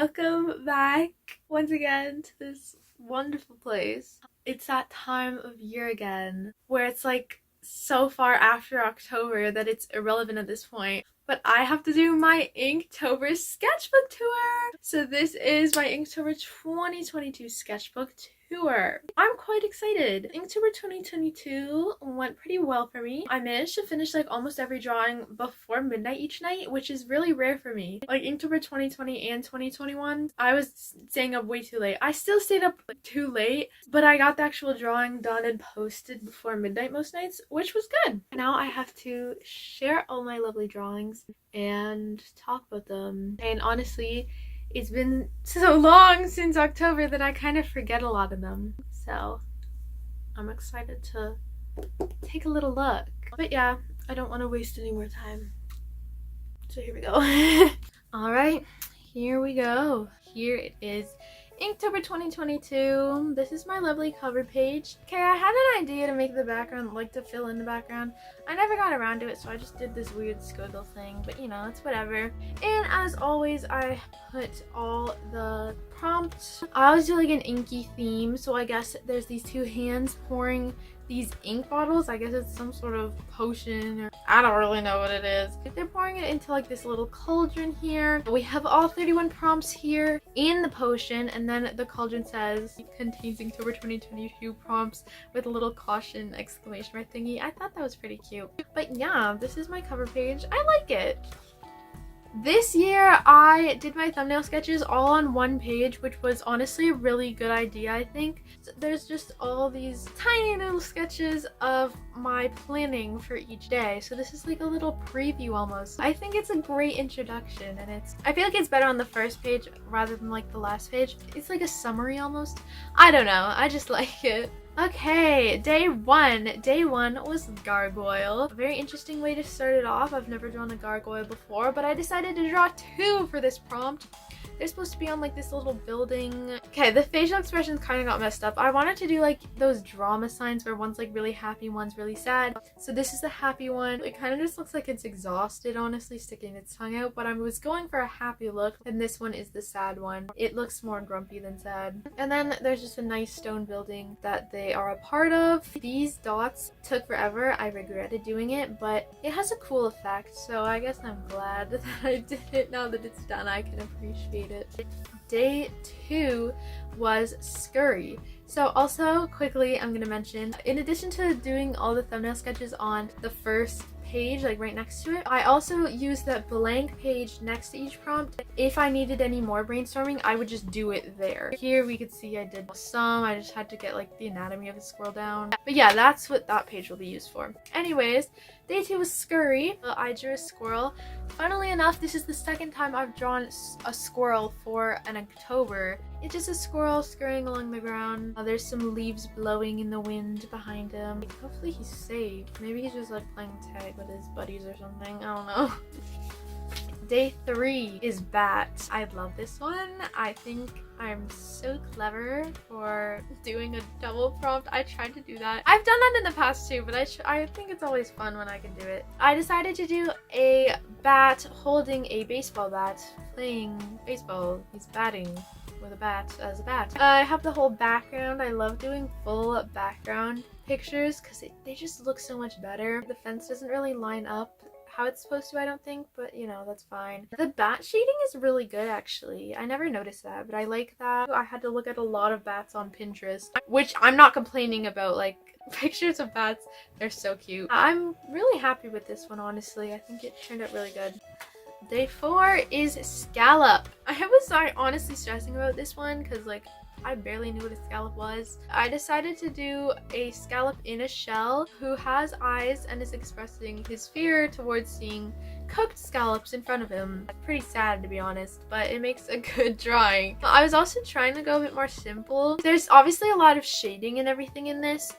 Welcome back once again to this wonderful place. It's that time of year again where it's like so far after October that it's irrelevant at this point. But I have to do my Inktober sketchbook tour. So this is my Inktober 2022 sketchbook tour. I'm quite excited. Inktober 2022 went pretty well for me. I managed to finish like almost every drawing before midnight each night, which is really rare for me. Like Inktober 2020 and 2021, I was staying up way too late. I still stayed up too late, but I got the actual drawing done and posted before midnight most nights, which was good. Now I have to share all my lovely drawings and talk about them. And honestly, it's been so long since October that I kind of forget a lot of them. So I'm excited to take a little look. But yeah, I don't want to waste any more time. So here we go. Alright, here we go. Here it is. Inktober 2022. This is my lovely cover page. Okay, I had an idea to make the background, like to fill in the background. I never got around to it, so I just did this weird squiggle thing, but you know, it's whatever. And as always, I put all the prompts. I always do like an inky theme, so I guess there's these two hands pouring these ink bottles. I guess it's some sort of potion, or I don't really know what it is. They're pouring it into like this little cauldron here. We have all 31 prompts here in the potion, and then the cauldron says it contains Inktober 2022 prompts with a little caution exclamation mark thingy. I thought that was pretty cute. But yeah, this is my cover page. I like it. This year I did my thumbnail sketches all on one page, which was honestly a really good idea, I think. So there's just all these tiny little sketches of my planning for each day. So this is like a little preview almost. I think it's a great introduction, and I feel like it's better on the first page rather than like the last page. It's like a summary almost. I don't know, I just like it. Okay, day one. Day one was gargoyle. A very interesting way to start it off. I've never drawn a gargoyle before, but I decided to draw two for this prompt. They're supposed to be on like this little building. Okay, the facial expressions kind of got messed up. I wanted to do like those drama signs where one's like really happy, one's really sad. So this is the happy one. It kind of just looks like it's exhausted, honestly, sticking its tongue out, but I was going for a happy look, and this one is the sad one. It looks more grumpy than sad. And then there's just a nice stone building that they are a part of. These dots took forever. I regretted doing it, but it has a cool effect, so I guess I'm glad that I did it. Now that it's done, I can appreciate it. Day two was scurry. So also quickly I'm gonna mention, in addition to doing all the thumbnail sketches on the first page, like right next to it, I also used that blank page next to each prompt. If I needed any more brainstorming, I would just do it there. Here we could see I did some. I just had to get like the anatomy of the squirrel down. But yeah, that's what that page will be used for. Anyways, day two was scurry. I drew a squirrel. Funnily enough, this is the second time I've drawn a squirrel for an Inktober. It's just a squirrel scurrying along the ground. There's some leaves blowing in the wind behind him. Hopefully he's safe. Maybe he's just like playing tag with his buddies or something. I don't know. Day three is bat. I love this one. I think I'm so clever for doing a double prompt. I tried to do that. I've done that in the past too, but I think it's always fun when I can do it. I decided to do a bat holding a baseball bat, playing baseball. He's batting with a bat as a bat. I have the whole background. I love doing full background pictures because they just look so much better. The fence doesn't really line up how it's supposed to, I don't think, but you know, that's fine. The bat shading is really good actually. I never noticed that, but I like that. I had to look at a lot of bats on Pinterest, which I'm not complaining about. Like, pictures of bats, they're so cute. I'm really happy with this one, honestly. I think it turned out really good. Day four is scallop. I was honestly stressing about this one because like I barely knew what a scallop was. I decided to do a scallop in a shell who has eyes and is expressing his fear towards seeing cooked scallops in front of him. Pretty sad, to be honest, but it makes a good drawing. I was also trying to go a bit more simple. There's obviously a lot of shading and everything in this,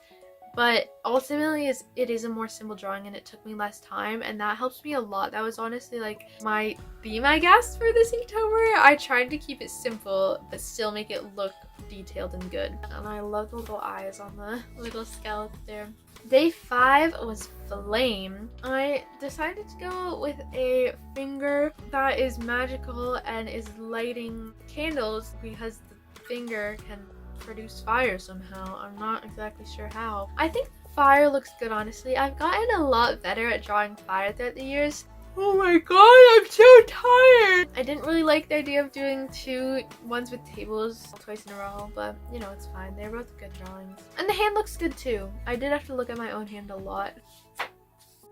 but ultimately it is a more simple drawing and it took me less time, and that helps me a lot. That was honestly like my theme, I guess, for this Inktober. I tried to keep it simple but still make it look detailed and good. And I love the little eyes on the little scallop there. Day 5 was flame. I decided to go with a finger that is magical and is lighting candles because the finger can produce fire somehow. I'm not exactly sure how. I think fire looks good, honestly. I've gotten a lot better at drawing fire throughout the years. Oh my god, I'm so tired! I didn't really like the idea of doing two ones with tables twice in a row, but you know, it's fine. They're both good drawings. And the hand looks good too. I did have to look at my own hand a lot.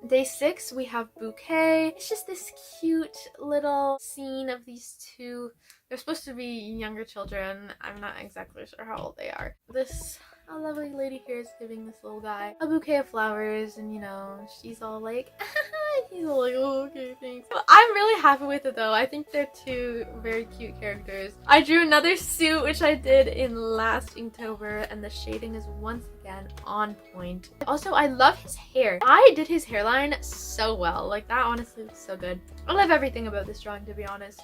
Day 6, we have bouquet. It's just this cute little scene of these two. They're supposed to be younger children. I'm not exactly sure how old they are. This lovely lady here is giving this little guy a bouquet of flowers, and you know, she's all like, he's all like, oh, okay, thanks. But I'm really happy with it though. I think they're two very cute characters. I drew another suit, which I did in last Inktober, and the shading is once again on point. Also, I love his hair. I did his hairline so well. Like, that honestly looks so good. I love everything about this drawing, to be honest.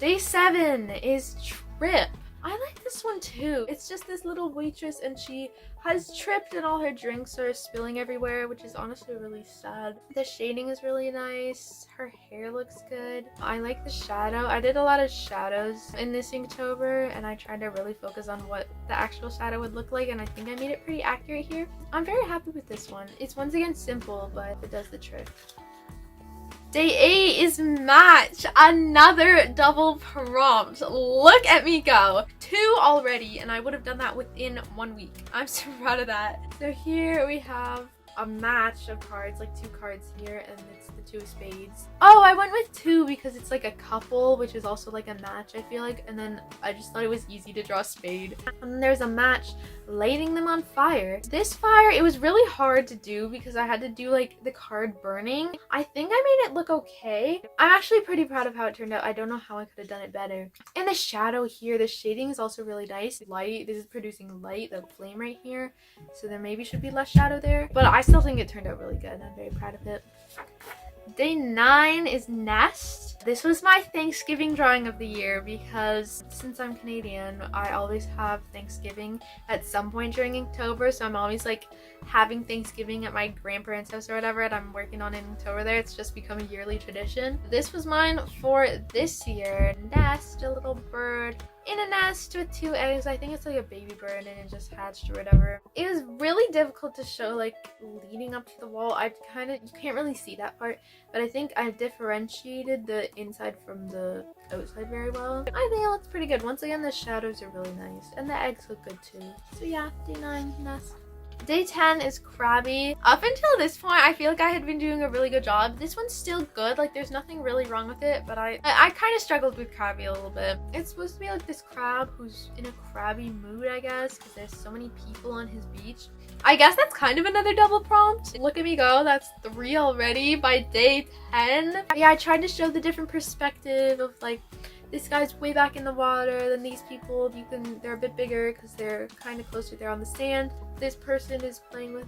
Day 7 is Trip. I like this one too. It's just this little waitress and she has tripped and all her drinks are spilling everywhere, which is honestly really sad. The shading is really nice. Her hair looks good. I like the shadow. I did a lot of shadows in this Inktober and I tried to really focus on what the actual shadow would look like, and I think I made it pretty accurate here. I'm very happy with this one. It's once again simple, but it does the trick. Day 8 is match. Another double prompt. Look at me go. 2 already, and I would have done that within 1 week. I'm so proud of that. So here we have a match of cards, like 2 cards here, and it's the 2 of spades. Oh, I went with 2 because it's like a couple, which is also like a match, I feel like, and then I just thought it was easy to draw a spade. And then there's a match lighting them on fire. This fire, it was really hard to do because I had to do like the card burning. I think I made it look okay. I'm actually pretty proud of how it turned out. I don't know how I could have done it better. And the shadow here, the shading is also really nice. Light, this is producing light, the flame right here, so there maybe should be less shadow there, but I still think it turned out really good. I'm very proud of it. Day 9 is Nest. This was my Thanksgiving drawing of the year because since I'm Canadian, I always have Thanksgiving at some point during Inktober, so I'm always like having Thanksgiving at my grandparents' house or whatever, and I'm working on Inktober there. It's just become a yearly tradition. This was mine for this year. Nest, a little bird in a nest with 2 eggs. I think it's like a baby bird and it just hatched or whatever. It was really difficult to show like leading up to the wall. You can't really see that part, but I think I differentiated the inside from the outside very well. I think it looks pretty good. Once again, the shadows are really nice and the eggs look good too. So yeah, day 9, Nest. Day 10 is Krabby. Up until this point, I feel like I had been doing a really good job. This one's still good. Like, there's nothing really wrong with it, but I kind of struggled with Krabby a little bit. It's supposed to be like this crab who's in a crabby mood, I guess, because there's so many people on his beach. I guess that's kind of another double prompt. Look at me go. That's 3 already by day 10. Yeah, I tried to show the different perspective of like, this guy's way back in the water than these people. They're a bit bigger because they're kind of closer there on the sand. This person is playing with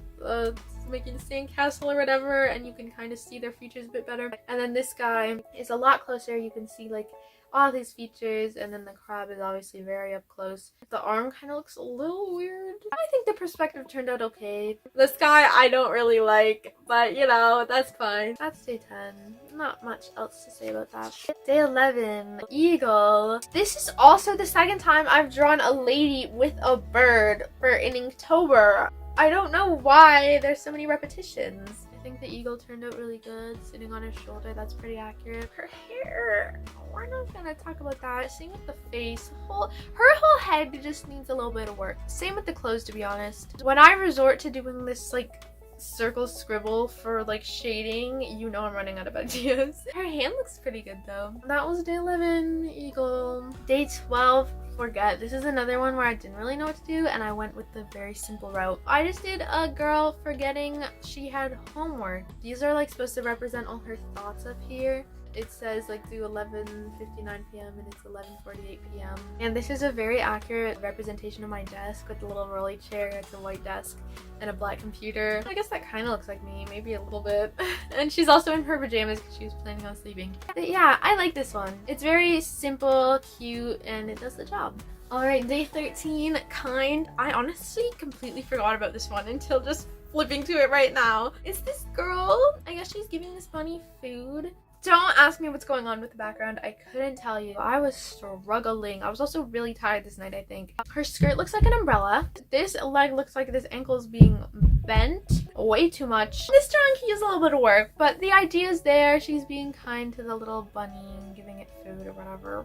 making a sandcastle or whatever, and you can kind of see their features a bit better. And then this guy is a lot closer. You can see like all these features, and then the crab is obviously very up close. The arm kind of looks a little weird. I think the perspective turned out okay. The sky I don't really like, but you know, that's fine. That's day 10. Not much else to say about that. Day 11, Eagle. This is also the second time I've drawn a lady with a bird for an Inktober. I don't know why there's so many repetitions. I think the eagle turned out really good, sitting on her shoulder. That's pretty accurate. Her hair, we're not gonna talk about that. Same with the face. Her whole head just needs a little bit of work. Same with the clothes, to be honest. When I resort to doing this like circle scribble for like shading, you know I'm running out of ideas. Her hand looks pretty good though. That was day 11, eagle. Day 12, Forget. This is another one where I didn't really know what to do, and I went with the very simple route. I just did a girl forgetting she had homework. These are like supposed to represent all her thoughts up here. It says like do 11:59 p.m. and it's 11:48 p.m. And this is a very accurate representation of my desk with the little rolly chair. It's a white desk and a black computer. I guess that kind of looks like me, maybe a little bit. And she's also in her pajamas because she was planning on sleeping. But yeah, I like this one. It's very simple, cute, and it does the job. Alright, day 13, kind. I honestly completely forgot about this one until just flipping to it right now. It's this girl. I guess she's giving this bunny food. Don't ask me what's going on with the background. I couldn't tell you. I was struggling. I was also really tired this night, I think. Her skirt looks like an umbrella. This leg looks like this ankle is being bent way too much. This drawing can use a little bit of work, but the idea is there. She's being kind to the little bunny and giving it food or whatever.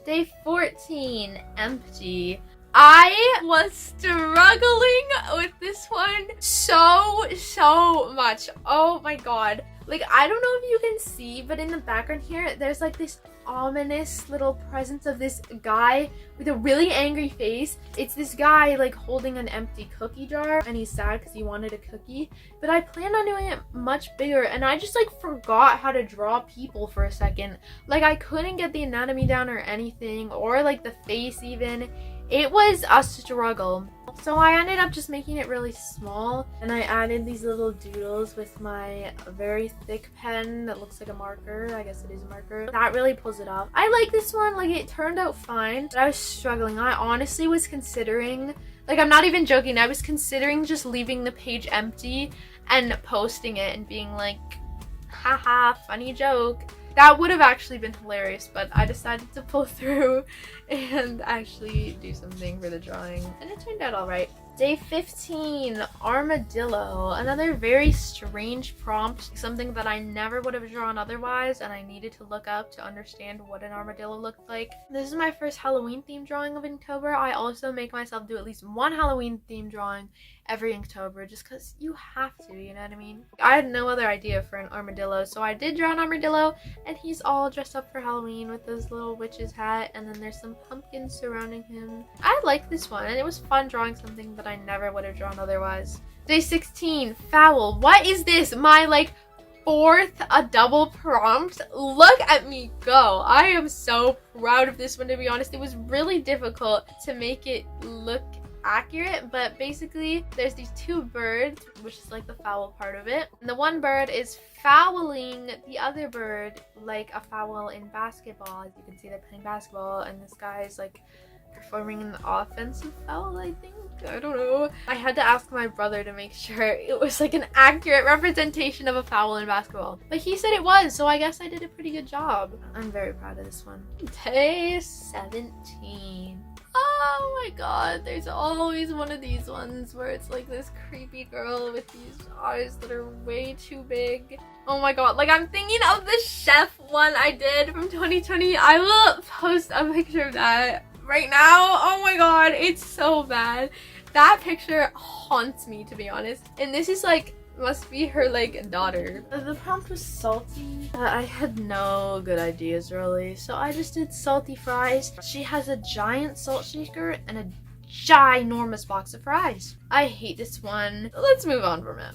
Day 14, empty. I was struggling with this one so much. Oh my god. Like, I don't know if you can see, but in the background here, there's like this ominous little presence of this guy with a really angry face. It's this guy like holding an empty cookie jar, and he's sad because he wanted a cookie. But I planned on doing it much bigger, and I just like forgot how to draw people for a second. Like, I couldn't get the anatomy down or anything, or like the face even. It was a struggle. So I ended up just making it really small, and I added these little doodles with my very thick pen that looks like a marker. I guess it is a marker. That really pulls it off. I like this one. Like, it turned out fine, but I was struggling. I honestly was considering, like, I'm not even joking, I was considering just leaving the page empty and posting it and being like, haha, funny joke. That would have actually been hilarious, but I decided to pull through and actually do something for the drawing, and it turned out alright. Day 15, armadillo. Another very strange prompt, something that I never would have drawn otherwise, and I needed to look up to understand what an armadillo looked like. This is my first Halloween themed drawing of Inktober. I also make myself do at least one Halloween themed drawing every Inktober, just because you have to, you know what I mean? I had no other idea for an armadillo, so I did draw an armadillo, and he's all dressed up for Halloween with this little witch's hat, and then there's some pumpkins surrounding him. I like this one, and it was fun drawing something that I never would have drawn otherwise. Day 16, foul. What is this? My like fourth a double prompt. Look at me go. I am so proud of this one, to be honest. It was really difficult to make it look accurate, but basically there's these two birds, which is like the foul part of it, and the one bird is fouling the other bird like a foul in basketball. As you can see, they're playing basketball, and this guy is like performing an offensive foul, I think. I don't know. I had to ask my brother to make sure it was like an accurate representation of a foul in basketball, but he said it was, so I guess I did a pretty good job. I'm very proud of this one. Day 17. Oh my god, there's always one of these ones where it's like this creepy girl with these eyes that are way too big. Oh my god, like, I'm thinking of the chef one I did from 2020. I will post a picture of that right now. Oh my god, it's so bad. That picture haunts me, to be honest. And this is like, must be her like daughter. The prompt was salty. I had no good ideas really, so I just did salty fries. She has a giant salt shaker and a ginormous box of fries. I hate this one. Let's move on from it.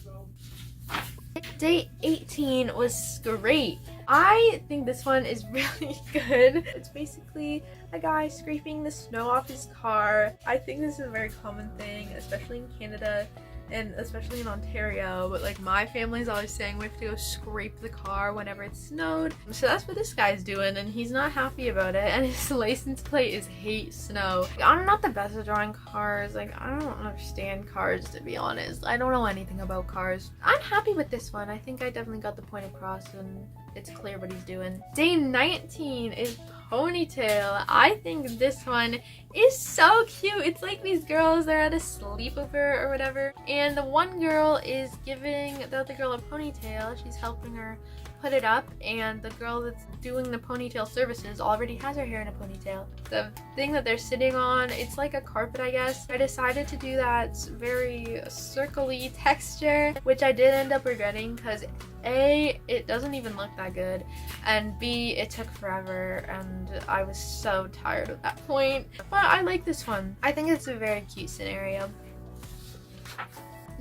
Day 18 was great. I think this one is really good. It's basically a guy scraping the snow off his car. I think this is a very common thing, especially in Canada and especially in Ontario, but like my family's always saying we have to go scrape the car whenever it snowed. So that's what this guy's doing, and he's not happy about it, and his license plate is hate snow. I'm not the best at drawing cars. Like, I don't understand cars, to be honest. I don't know anything about cars. I'm happy with this one. I think I definitely got the point across, and it's clear what he's doing. Day 19 is ponytail. I think this one is so cute. It's like these girls, they're at a sleepover or whatever, and the one girl is giving the other girl a ponytail. She's helping her put it up, and the girl that's doing the ponytail services already has her hair in a ponytail. The thing that they're sitting on, it's like a carpet, I guess. I decided to do that very circle-y texture, which I did end up regretting because A, it doesn't even look that good, and B, it took forever, and I was so tired at that point. But I like this one. I think it's a very cute scenario.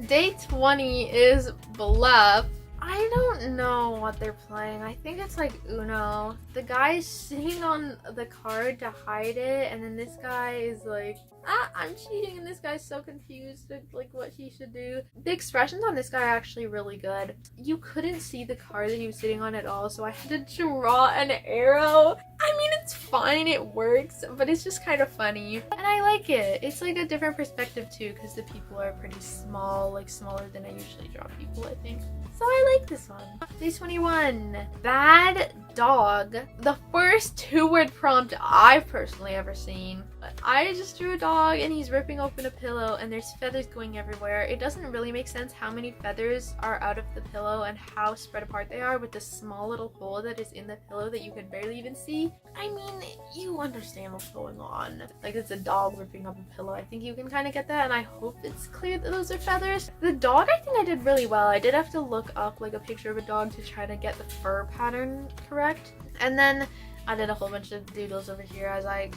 Day 20 is Bluff. I don't know what they're playing. I think it's like Uno. The guy's sitting on the card to hide it, and then this guy is like, ah, I'm cheating, and this guy's so confused at like what he should do. The expressions on this guy are actually really good. You couldn't see the card that he was sitting on at all, so I had to draw an arrow. I mean, it's It's fine, it works, but it's just kind of funny. And I like it. It's like a different perspective too, because the people are pretty small, like smaller than I usually draw people, I think. So I like this one. Day 21. Bad dog. The first 2-word prompt I've personally ever seen. I just drew a dog and he's ripping open a pillow and there's feathers going everywhere. It doesn't really make sense how many feathers are out of the pillow and how spread apart they are with the small little hole that is in the pillow that you can barely even see. I mean, you understand what's going on. Like, it's a dog ripping up a pillow. I think you can kind of get that, and I hope it's clear that those are feathers. The dog, I think I did really well. I did have to look up like a picture of a dog to try to get the fur pattern correct. And then I did a whole bunch of doodles over here.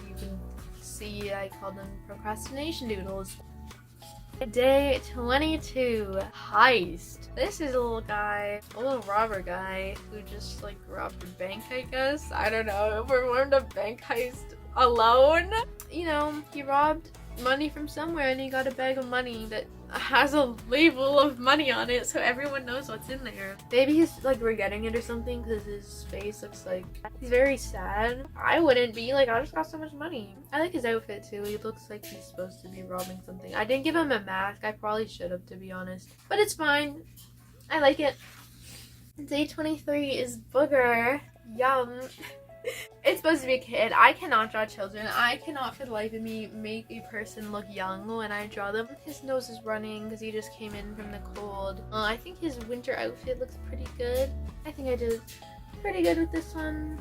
You can see, I called them procrastination doodles. Day 22. Heist. This is a little guy, a little robber guy who just like robbed a bank, I guess. I don't know, performed a bank heist alone. You know, he robbed money from somewhere and he got a bag of money that has a label of money on it so everyone knows what's in there. Maybe he's like regretting it or something because his face looks like he's very sad. I wouldn't be, like, I just got so much money. I like his outfit too. He looks like he's supposed to be robbing something. I didn't give him a mask. I probably should have, to be honest, but it's fine. I like it. Day 23 is Booger. Yum. It's supposed to be a kid. I cannot draw children. I cannot for the life of me make a person look young when I draw them. His nose is running because he just came in from the cold. I think his winter outfit looks pretty good. I think I did pretty good with this one.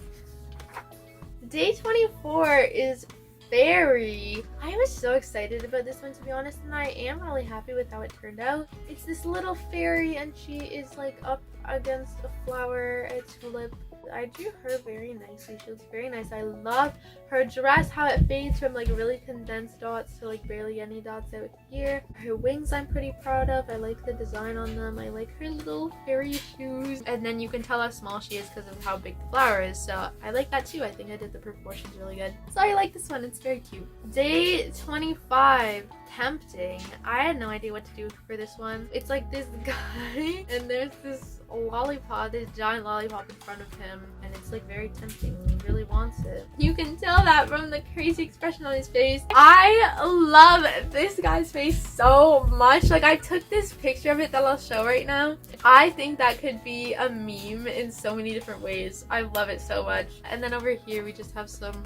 Day 24 is Fairy. I was so excited about this one, to be honest, and I am really happy with how it turned out. It's this little fairy and she is like up against a flower, a tulip. I drew her very nicely. She looks very nice. I love her dress, how it fades from like really condensed dots to like barely any dots out here. Her wings I'm pretty proud of. I like the design on them. I like her little fairy shoes. And then you can tell how small she is because of how big the flower is. So I like that too. I think I did the proportions really good. So I like this one. It's very cute. Day 25. Tempting. I had no idea what to do for this one. It's like this guy and there's this lollipop, this giant lollipop in front of him, and it's like very tempting. He really wants it. You can tell that from the crazy expression on his face. I love this guy's face so much. Like, I took this picture of it that I'll show right now. I think that could be a meme in so many different ways. I love it so much. And then over here we just have some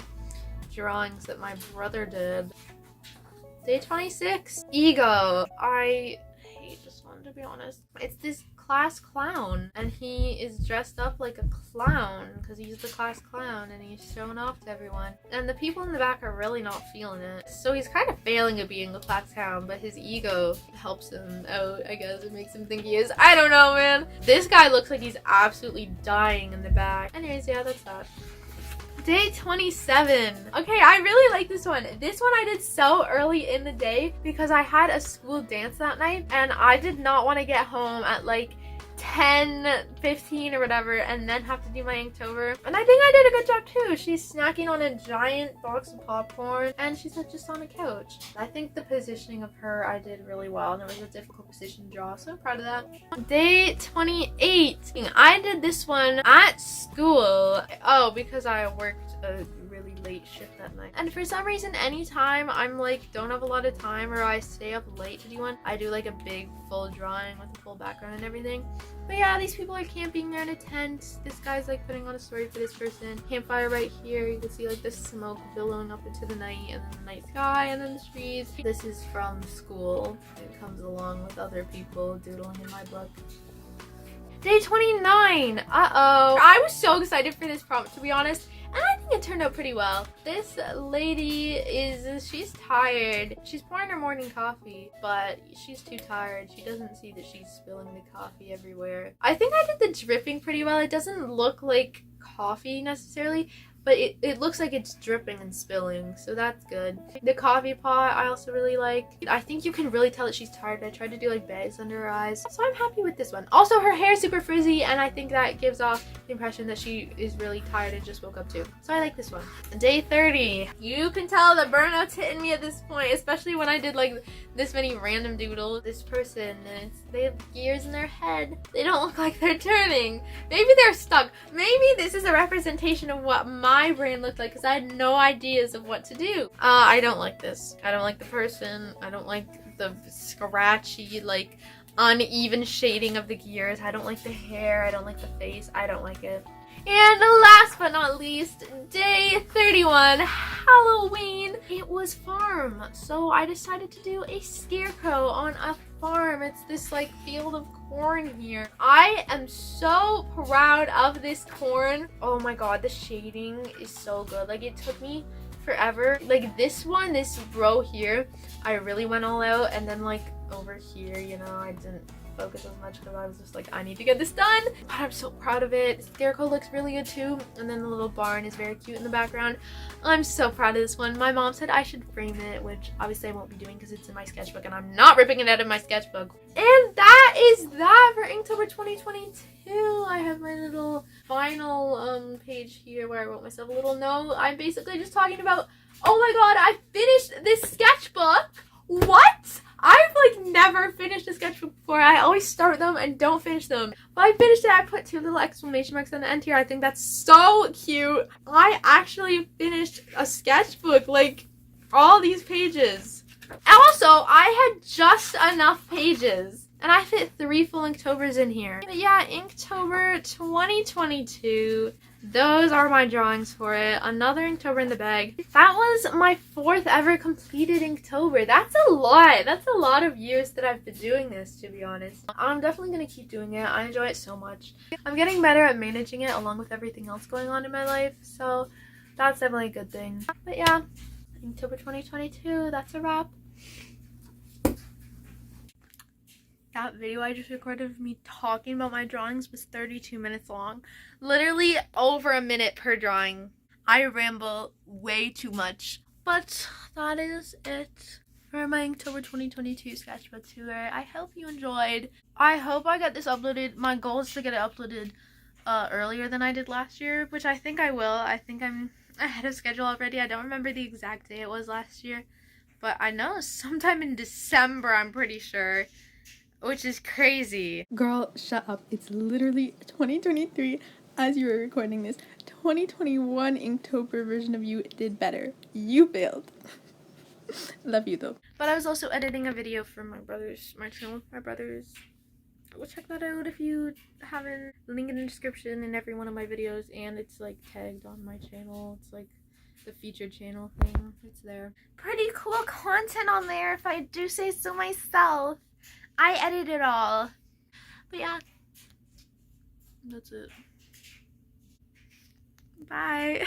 drawings that my brother did. Day 26. Ego. I hate this one, to be honest. It's this class clown and he is dressed up like a clown because he's the class clown and he's showing off to everyone, and the people in the back are really not feeling it. So he's kind of failing at being a class clown, but his ego helps him out, I guess. It makes him think he is. I don't know, man. This guy looks like he's absolutely dying in the back. Anyways, yeah, that's that. Day 27. Okay, I really like this one. This one I did so early in the day because I had a school dance that night and I did not want to get home at like 10:15 or whatever and then have to do my Inktober. And I think I did a good job too. She's snacking on a giant box of popcorn and she's like just on a couch. I think the positioning of her I did really well and it was a difficult position to draw, so I'm proud of that. Day 28. I did this one at school. Oh, because I worked a really late shift that night. And for some reason, anytime I'm like don't have a lot of time or I stay up late to do one, I do like a big full drawing with a full background and everything. But yeah, these people are camping there in a tent. This guy's like putting on a story for this person. Campfire right here. You can see like the smoke billowing up into the night and then the night sky and then the trees. This is from school. It comes along with other people doodling in my book. Day 29. Uh-oh. I was so excited for this prompt, to be honest. And I think it turned out pretty well. This lady she's tired. She's pouring her morning coffee, but she's too tired. She doesn't see that she's spilling the coffee everywhere. I think I did the dripping pretty well. It doesn't look like coffee necessarily, but it looks like it's dripping and spilling, so that's good. The coffee pot I also really like. I think you can really tell that she's tired. I tried to do like bags under her eyes, so I'm happy with this one. Also, her hair is super frizzy, and I think that gives off the impression that she is really tired and just woke up too. So I like this one. Day 30. You can tell the burnout's hitting me at this point, especially when I did like this many random doodles. This person, they have gears in their head. They don't look like they're turning. Maybe they're stuck. Maybe this is a representation of what my my brain looked like because I had no ideas of what to do. I don't like this. I don't like the person. I don't like the scratchy, like, uneven shading of the gears. I don't like the hair. I don't like the face. I don't like it. And last but not least, day 31, Halloween. It was farm, so I decided to do a scarecrow on a farm. It's this like field of corn here. I am so proud of this corn. Oh my god, the shading is so good. Like, it took me forever. Like, this one, this row here, I really went all out, and then like over here, you know, I didn't focus as much because I was just like, I need to get this done. But I'm so proud of it. The scarecrow looks really good too, and then the little barn is very cute in the background. I'm so proud of this one. My mom said I should frame it, which obviously I won't be doing because it's in my sketchbook and I'm not ripping it out of my sketchbook. And that is that for Inktober 2022. I have my little final page here where I wrote myself a little note. I'm basically just talking about, oh my god, I finished this sketchbook. What? I've like never finished a sketchbook before. I always start them and don't finish them. But I finished it. I put 2 little exclamation marks on the end here. I think that's so cute. I actually finished a sketchbook, like all these pages. Also, I had just enough pages and I fit 3 full Inktobers in here. But yeah, Inktober 2022. Those are my drawings for it. Another Inktober in the bag. That was my 4th ever completed Inktober. That's a lot. That's a lot of years that I've been doing this, to be honest. I'm definitely going to keep doing it. I enjoy it so much. I'm getting better at managing it along with everything else going on in my life. So that's definitely a good thing. But yeah, Inktober 2022. That's a wrap. That video I just recorded of me talking about my drawings was 32 minutes long. Literally over a minute per drawing. I ramble way too much. But that is it for my Inktober 2022 sketchbook tour. I hope you enjoyed. I hope I get this uploaded. My goal is to get it uploaded earlier than I did last year, which I think I will. I think I'm ahead of schedule already. I don't remember the exact day it was last year, but I know sometime in December, I'm pretty sure. Which is crazy. Girl, shut up. It's literally 2023 as you were recording this. 2021 Inktober version of you did better. You failed. Love you though. But I was also editing a video for my channel. My brother's. Go check that out if you haven't. Link in the description in every one of my videos, and it's like tagged on my channel. It's like the featured channel thing. It's there. Pretty cool content on there if I do say so myself. I edit it all. But yeah, that's it. Bye.